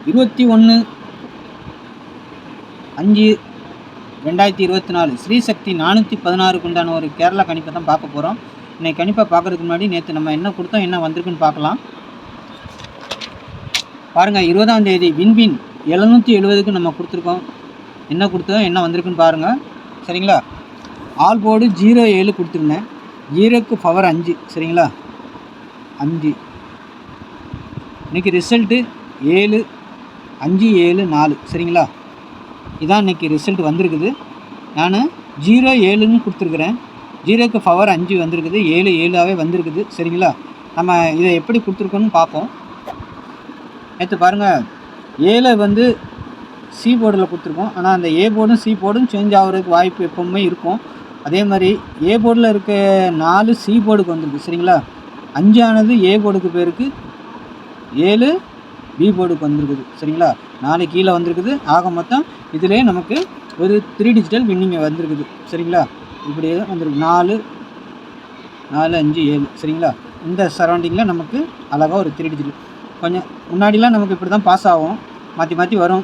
21/5/2024 ஸ்ரீசக்தி 416க்கு உண்டான ஒரு கேரளா கணிப்பை தான் பார்க்க போகிறோம். இன்னைக்கு கணிப்பை பார்க்குறதுக்கு முன்னாடி நேற்று நம்ம என்ன கொடுத்தோம், என்ன வந்திருக்குன்னு பார்க்கலாம். பாருங்கள், 20ஆம் தேதி வின்வின் 770க்கு நம்ம கொடுத்துருக்கோம். என்ன கொடுத்தோம், என்ன வந்திருக்குன்னு பாருங்கள். சரிங்களா? ஆல் போர்டு 07 கொடுத்துருந்தேன். 0க்கு பவர் 5. சரிங்களா? 5. இன்றைக்கி ரிசல்ட்டு 7/5/7/4. சரிங்களா? இதான் இன்றைக்கி ரிசல்ட் வந்திருக்குது. நான் 07ன்னு கொடுத்துருக்குறேன். 0க்கு பவர் 5 வந்திருக்குது. 7/7ஆகவே வந்திருக்குது. சரிங்களா? நம்ம இதை எப்படி கொடுத்துருக்கோன்னு பார்ப்போம். நேற்று பாருங்கள், 7 வந்து சி போர்டில் கொடுத்துருக்கோம். ஆனால் அந்த ஏ போர்டும் சி போர்டும் சேஞ்ச் ஆகிறதுக்கு வாய்ப்பு எப்போவுமே இருக்கும். அதே மாதிரி ஏ போர்டில் இருக்க 4 சி போர்டுக்கு வந்திருக்கு. சரிங்களா? 5 ஆனது ஏ போர்டுக்கு போயிருக்கு, 7 பி போர்டுக்கு வந்திருக்குது. சரிங்களா? 4 கீழே வந்திருக்குது. ஆக மொத்தம் இதிலே நமக்கு ஒரு 3 டிஜிட்டல் வின்னிங் வந்திருக்குது. சரிங்களா? இப்படியே வந்திருக்கு. 4 4 5 7. சரிங்களா? இந்த சரௌண்டிங்கில் நமக்கு அழகாக ஒரு 3 டிஜிட்டல். கொஞ்சம் முன்னாடிலாம் நமக்கு இப்படி தான் பாஸ் ஆகும், மாற்றி மாற்றி வரும்.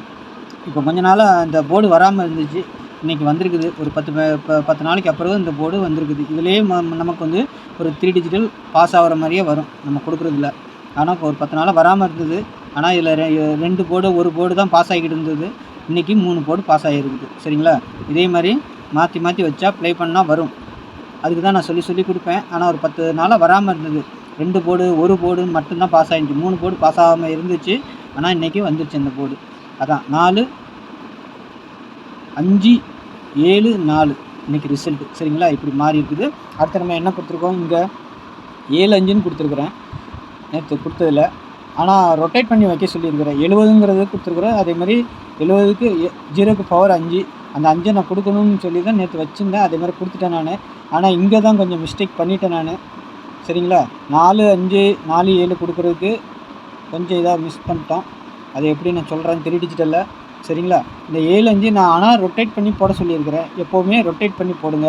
இப்போ கொஞ்ச நாளாக இந்த போர்டு வராமல் இருந்துச்சு. இன்றைக்கி வந்திருக்குது. ஒரு 10 நாளைக்கு அப்புறம் இந்த போர்டு வந்திருக்குது. இதிலே நமக்கு வந்து ஒரு 3 டிஜிட்டல் பாஸ் ஆகிற மாதிரியே வரும் நம்ம கொடுக்குறதில்ல. ஆனால் ஒரு 10 நாளாக வராமல் இருந்தது. ஆனால் இதில் 2 போர்டு, ஒரு போர்டு தான் பாஸ் ஆகிக்கிட்டு இருந்தது. இன்றைக்கி 3 போர்டு பாஸ் ஆகிருக்குது. சரிங்களா? இதே மாதிரி மாற்றி மாற்றி வச்சா ப்ளே பண்ணால் வரும். அதுக்கு தான் நான் சொல்லி கொடுப்பேன். ஆனால் ஒரு 10 நாளாக வராமல் இருந்தது. 2 போர்டு, ஒரு போர்டு மட்டும்தான் பாஸ் ஆகிடுச்சு. 3 போர்டு பாஸ் ஆகாமல் இருந்துச்சு. ஆனால் இன்றைக்கி வந்துருச்சு அந்த போர்டு. அதான் 4/5/7/4 இன்றைக்கி ரிசல்ட்டு. சரிங்களா? இப்படி மாறி இருக்குது. அடுத்து நம்ம என்ன கொடுத்துருக்கோம், இங்கே 7/5ன்னு கொடுத்துருக்குறேன் நேற்று கொடுத்ததில். ஆனால் ரொட்டேட் பண்ணி வைக்க சொல்லியிருக்கிறேன். 70ங்கிறது கொடுத்துருக்குறேன். அதேமாதிரி 70க்கு 0க்கு பவர் 5, அந்த 5 நான் கொடுக்கணும்னு சொல்லி தான் நேற்று வச்சுருந்தேன். அதேமாதிரி கொடுத்துட்டேன் நான். ஆனால் இங்கே தான் கொஞ்சம் மிஸ்டேக் பண்ணிட்டேன் நான். சரிங்களா? 4/5/4/7 கொடுக்குறதுக்கு கொஞ்சம் இதாக மிஸ் பண்ணிட்டோம். அது எப்படி நான் சொல்கிறேன் 3 டிஜிட்டலில். சரிங்களா? இந்த 7/5 நான் ஆனால் ரொட்டேட் பண்ணி போட சொல்லியிருக்கிறேன். எப்போவுமே ரொட்டேட் பண்ணி போடுங்க.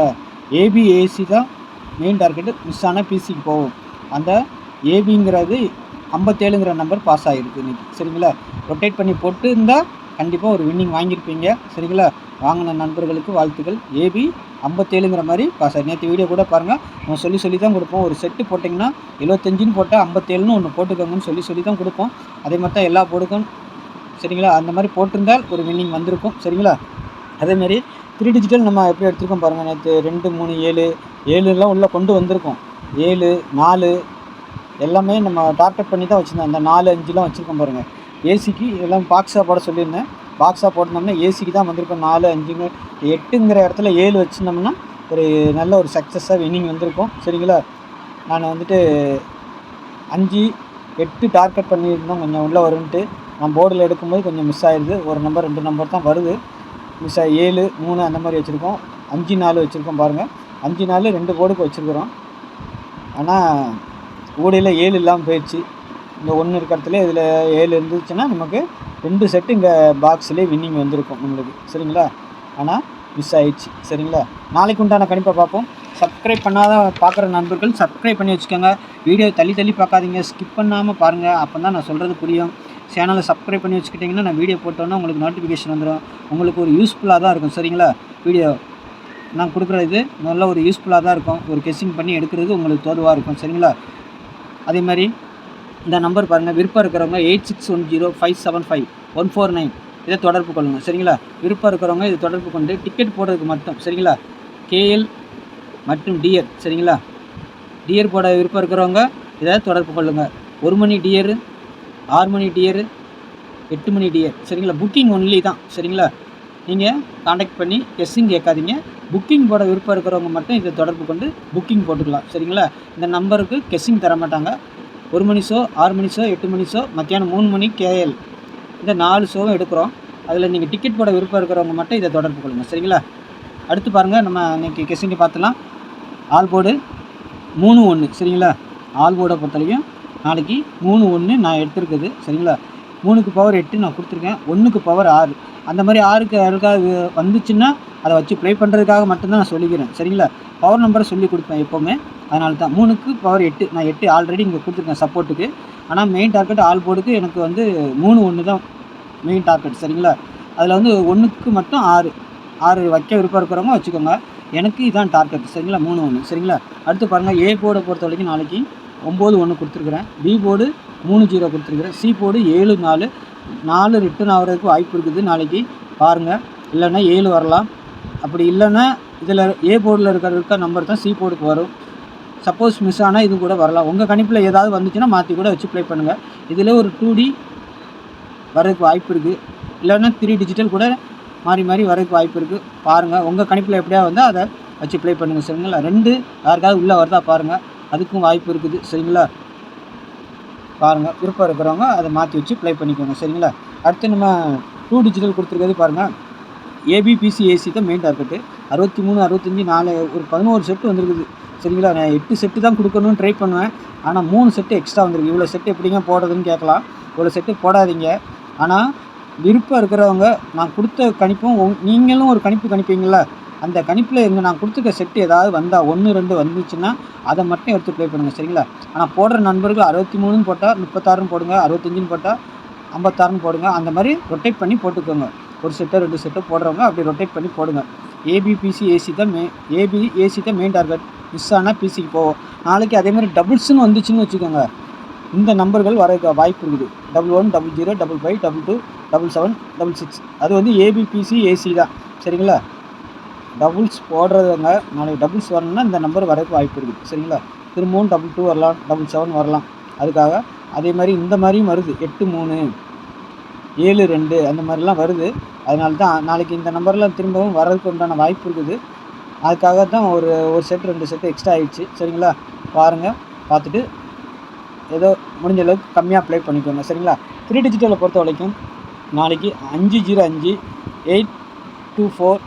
ஏபிஏசி தான் மெயின் டார்கெட்டு. மிஸ் ஆனால் பிசிக்கு போகும். அந்த ஏபிங்கிறது 57ங்கிற நம்பர் பாஸ் ஆகிருக்கு இன்றைக்கி. சரிங்களா? ரொட்டேட் பண்ணி போட்டு இருந்தால் கண்டிப்பாக ஒரு வின்னிங் வாங்கியிருப்பீங்க. சரிங்களா? வாங்கின நண்பர்களுக்கு வாழ்த்துக்கள். ஏபி 57ங்கிற மாதிரி பாஸ் ஆகி நேற்று வீடியோ கூட பாருங்கள். நம்ம சொல்லி தான் கொடுப்போம். ஒரு செட்டு போட்டிங்கன்னா 75ன்னு போட்டால் 57ன்னு ஒன்று போட்டுக்கோங்கன்னு சொல்லி தான் கொடுப்போம். அதே மாதிரி தான் எல்லா போர்டுக்கும். சரிங்களா? அந்த மாதிரி போட்டிருந்தால் ஒரு வின்னிங் வந்திருக்கும். சரிங்களா? அதேமாதிரி 3 டிஜிட்டல் நம்ம எப்படி எடுத்துருக்கோம் பாருங்கள். நேற்று 2 3 7 உள்ளே கொண்டு வந்திருக்கோம். 7 4 எல்லாமே நம்ம டார்கெட் பண்ணி தான் வச்சுருந்தோம். அந்த 4 5லாம் வச்சுருக்கோம் பாருங்கள். ஏசிக்கு எல்லாம் பாக்ஸாக போட சொல்லியிருந்தேன். பாக்ஸாக போட்டிருந்தோம்னா ஏசிக்கு தான் வந்திருக்கோம். 4 5 8ங்கிற இடத்துல 7 வச்சுருந்தோம்னா ஒரு நல்ல ஒரு சக்ஸஸாக வின்னிங் வந்திருக்கும். சரிங்களா? நான் வந்துட்டு 5 8 டார்கெட் பண்ணியிருந்தோம். கொஞ்சம் உள்ளே வரும்ன்ட்டு நான் போர்டில் எடுக்கும்போது கொஞ்சம் மிஸ் ஆகிடுது. ஒரு நம்பர் 2 நம்பர் தான் வருது மிஸ் ஆகி. 7 3 அந்த மாதிரி வச்சுருக்கோம். 5 4 வச்சுருக்கோம் பாருங்கள். 5 4 2 போர்டுக்கு வச்சுருக்குறோம். ஆனால் ஊடையில் 7 இல்லாமல் போயிடுச்சு. இந்த 1 இருக்க இடத்துல இதில் 7 இருந்துச்சுன்னா நமக்கு 2 செட்டு இங்கே பாக்ஸ்லேயே வின்னிங் வந்திருக்கும் நம்மளுக்கு. சரிங்களா? ஆனால் மிஸ் ஆகிடுச்சு. சரிங்களா? நாளைக்கு உண்டான கணிப்பை பார்ப்போம். சப்ஸ்கிரைப் பண்ணாத பார்க்குற நண்பர்கள் சப்ஸ்கிரைப் பண்ணி வச்சுக்கோங்க. வீடியோ தள்ளி பார்க்காதீங்க, ஸ்கிப் பண்ணாமல் பாருங்கள். அப்போ தான் நான் சொல்கிறது புரியும். சேனலை சப்ஸ்கிரைப் பண்ணி வச்சுக்கிட்டிங்கன்னா நான் வீடியோ போட்டோன்னா உங்களுக்கு நோட்டிஃபிகேஷன் வந்துடும். உங்களுக்கு ஒரு யூஸ்ஃபுல்லாக தான் இருக்கும். சரிங்களா? வீடியோ நான் கொடுக்குறது நல்ல ஒரு யூஸ்ஃபுல்லாக தான் இருக்கும். ஒரு கெஸ்ஸிங் பண்ணி எடுக்கிறது உங்களுக்கு தோதுவாக இருக்கும். சரிங்களா? அதே மாதிரி இந்த நம்பர் பாருங்கள். விருப்பம் இருக்கிறவங்க 8610575149 இதை தொடர்பு கொள்ளுங்கள். சரிங்களா? விருப்பம் இருக்கிறவங்க இதை தொடர்பு கொண்டு டிக்கெட் போடுறதுக்கு மட்டும். சரிங்களா? கேஎல் மற்றும் டியர். சரிங்களா? டியர் போட விருப்பம் இருக்கிறவங்க இதை தொடர்பு கொள்ளுங்கள். 1 மணி டியரு, 6 மணி டியரு, 8 மணி டியர். சரிங்களா? புக்கிங் ஒன்லி தான். சரிங்களா? நீங்கள் காண்டாக்ட் பண்ணி கெஸ்ஸிங் கேட்காதீங்க. புக்கிங் போட விருப்பம் இருக்கிறவங்க மட்டும் இதை தொடர்பு கொண்டு புக்கிங் போட்டுக்கலாம். சரிங்களா? இந்த நம்பருக்கு கெஸ்ஸிங் தர மாட்டாங்க. 1 மணி ஷோ, 6 மணி ஷோ, 8 மணி ஷோ, மத்தியானம் 3 மணி கேஎல். இந்த 4 ஷோவும் எடுக்கிறோம். அதில் நீங்கள் டிக்கெட் போட விருப்பம் இருக்கிறவங்க மட்டும் இதை தொடர்பு கொள்ளுங்கள். சரிங்களா? அடுத்து பாருங்கள், நம்ம இன்றைக்கி கெஸ்ஸிங்கை பார்த்துலாம். All board 3-1. சரிங்களா? ஆல் போர்டை பொறுத்தவரைக்கும் நாளைக்கு 3-1 நான் எடுத்துருக்குது. சரிங்களா? 3க்கு பவர் 8 நான் கொடுத்துருக்கேன். 1க்கு பவர் 6. அந்த மாதிரி 6க்கு யாருக்காவது வந்துச்சுன்னா அதை வச்சு ப்ளே பண்ணுறதுக்காக மட்டும்தான் நான் சொல்லிக்கிறேன். சரிங்களா? பவர் நம்பரை சொல்லி கொடுப்பேன் எப்போவுமே. அதனால தான் 3க்கு பவர் 8 நான் 8 ஆல்ரெடி இங்கே கொடுத்துருக்கேன் சப்போர்ட்டுக்கு. ஆனால் மெயின் டார்கெட் ஆல் போர்டுக்கு எனக்கு வந்து 3-1 தான் மெயின் டார்கெட் சரிங்களா. அதில் வந்து 1க்கு மட்டும் 6 வைக்க விருப்பம் இருக்கிறவங்க வச்சுக்கோங்க. எனக்கு இதான் டார்கெட் சரிங்களா. 3-1 சரிங்களா. அடுத்து பாருங்கள், ஏ போர்டை பொறுத்த வரைக்கும் நாளைக்கு 9-1 கொடுத்துருக்குறேன். பி போர்டு 3-0 கொடுத்துருக்குறேன். சி போர்டு 7-4 4 ரிட்டன் ஆகிறதுக்கு வாய்ப்பு இருக்குது நாளைக்கு பாருங்கள். இல்லைன்னா 7 வரலாம். அப்படி இல்லைன்னா இதில் ஏ போர்டில் இருக்க நம்பர் தான் சி போர்டுக்கு வரும். சப்போஸ் மிஸ் ஆனால் இது கூட வரலாம். உங்கள் கணிப்பில் ஏதாவது வந்துச்சுன்னா மாற்றி கூட வச்சு ப்ளே பண்ணுங்கள். இதில் ஒரு 2D வரதுக்கு வாய்ப்பு இருக்குது. இல்லைன்னா 3 டிஜிட்டல் கூட மாறி மாறி வரதுக்கு வாய்ப்பு இருக்குது. பாருங்கள், உங்கள் கணிப்பில் எப்படியா வந்தால் அதை வச்சு ப்ளே பண்ணுங்கள் சரிங்களா. 2 யாருக்காவது உள்ளே வருதா பாருங்கள், அதுக்கும் வாய்ப்பு இருக்குது சரிங்களா. பாருங்கள், விருப்பம் இருக்கிறவங்க அதை மாற்றி வச்சு ப்ளே பண்ணிக்கோங்க சரிங்களா. அடுத்து நம்ம 2 டிஜிட்டல் கொடுத்துருக்கிறது பாருங்கள். ஏபிபிசி ஏசி தான் மெயின் டார்கெட்டு. 63 65 4 ஒரு 11 செட்டு வந்துருக்குது சரிங்களா. நான் 8 செட்டு தான் கொடுக்கணும்னு ட்ரை பண்ணுவேன். ஆனால் 3 செட்டு எக்ஸ்ட்ரா வந்துருக்கு. இவ்வளோ செட்டு எப்படிங்க போடுறதுன்னு கேட்கலாம். இவ்வளோ செட்டு போடாதீங்க. ஆனால் விருப்பம் இருக்கிறவங்க நான் கொடுத்த கணிப்பும் நீங்களும் ஒரு கணிப்பு கணிப்பீங்கள, அந்த கணிப்பில் நான் கொடுத்துருக்க செட்டு ஏதாவது வந்தால் 1 2 வந்துச்சுன்னா அதை மட்டும் எடுத்து ப்ளே பண்ணுங்கள் சரிங்களா. ஆனால் போடுற நண்பர்கள் 63ன்னு போட்டால் 36ன்னு போடுங்க, 65ன்னு போட்டால் 56ன்னு போடுங்க. அந்த மாதிரி ரொட்டேட் பண்ணி போட்டுக்கோங்க. ஒரு செட்டோ 2 செட்டோ போடுறவங்க அப்படி ரொட்டேட் பண்ணி போடுங்க. ஏபிபிசி ஏசி தான் ஏசி தான் மெயின் டார்கெட். மிஸ் ஆனால் பிசிக்கு போவோம். நாளைக்கு அதே மாதிரி டபுள்ஸ்ன்னு வந்துச்சுன்னு வச்சுக்கோங்க, இந்த நம்பர்கள் வர வாய்ப்பு இருக்குது. 11 00 55 22 77 66. அது வந்து ஏபிபிசி ஏசி தான் சரிங்களா. டபுள்ஸ் போடுறதுங்க நாளைக்கு டபுள்ஸ் வரணும்னா இந்த நம்பர் வரதுக்கு வாய்ப்பு இருக்குது சரிங்களா. திரும்பவும் 22 வரலாம், 77 வரலாம். அதுக்காக அதே மாதிரி இந்த மாதிரியும் வருது. 8 3 7 2 அந்த மாதிரிலாம் வருது. அதனால தான் நாளைக்கு இந்த நம்பர்லாம் திரும்பவும் வரதுக்கு உண்டான வாய்ப்பு இருக்குது. அதுக்காக தான் ஒரு செட் 2 செட்டு எக்ஸ்ட்ரா ஆகிடுச்சு சரிங்களா. பாருங்கள், பார்த்துட்டு ஏதோ முடிஞ்ச அளவுக்கு கம்மியாக ப்ளே பண்ணிக்கோங்க சரிங்களா. 3 டிஜிட்டலை பொறுத்த வரைக்கும் நாளைக்கு 505 824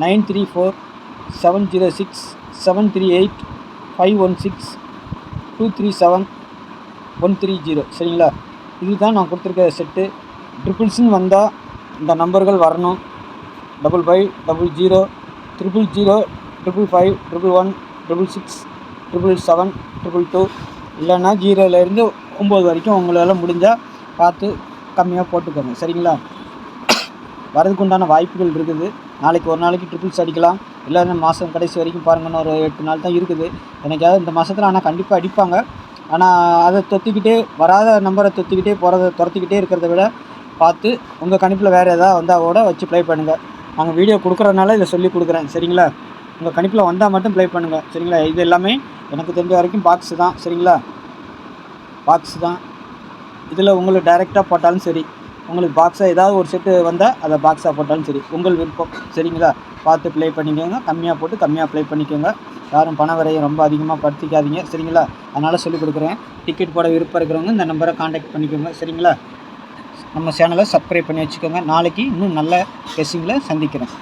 934 706 738 516 237 130 சரிங்களா. இதுதான் நான் கொடுத்துருக்க செட்டு. ட்ரிபிள்ஸ்ன்னு வந்தால் இந்த நம்பர்கள் வரணும். 55 00 000 555 11 66 777 222. இல்லைன்னா 0லேருந்து 9 வரைக்கும் உங்களால் முடிஞ்சால் பார்த்து கம்மியாக போட்டுக்கோங்க சரிங்களா. வரதுக்கு உண்டான வாய்ப்புகள் இருக்குது. நாளைக்கு ஒரு நாளைக்கு ட்ரிபிள்ஸ் அடிக்கலாம். இல்லைன்னா மாதம் கடைசி வரைக்கும் பாருங்கன்னு ஒரு 8 நாள் தான் இருக்குது எனக்காவது இந்த மாதத்தில். ஆனால் கண்டிப்பாக அடிப்பாங்க. ஆனால் அதை தொத்திக்கிட்டே வராத நம்பரை தொத்திக்கிட்டே போகிறத துரத்திக்கிட்டே இருக்கிறத விட பார்த்து உங்கள் கணிப்பில் வேறு எதாவது வந்தால் கூட வச்சு ப்ளே பண்ணுங்கள். நாங்கள் வீடியோ கொடுக்குறதுனால இதை சொல்லி கொடுக்குறேன் சரிங்களா. உங்கள் கணிப்பில் வந்தால் மட்டும் ப்ளே பண்ணுங்கள் சரிங்களா. இது எல்லாமே எனக்கு தெரிஞ்ச வரைக்கும் பாக்ஸு தான் சரிங்களா. பாக்ஸு தான். இதில் உங்களுக்கு டைரெக்டாக போட்டாலும் சரி, உங்களுக்கு பாக்ஸாக ஏதாவது ஒரு செட்டு வந்தால் அதை பாக்ஸாக போட்டாலும் சரி, உங்கள் விருப்பம் சரிங்களா. பார்த்து ப்ளே பண்ணிக்கோங்க. கம்மியாக போட்டு கம்மியாக ப்ளே பண்ணிக்கோங்க. யாரும் பண விரையை ரொம்ப அதிகமாக படுத்திக்காதீங்க சரிங்களா. அதனால் சொல்லிக் கொடுக்குறேன். டிக்கெட் போட விருப்பம் இருக்கிறவங்க இந்த நம்பரை காண்டாக்ட் பண்ணிக்கோங்க சரிங்களா. நம்ம சேனலை சப்ஸ்கிரைப் பண்ணி வச்சுக்கோங்க. நாளைக்கு இன்னும் நல்ல கெஸ்ஸிங்கில் சந்திக்கிறேன்.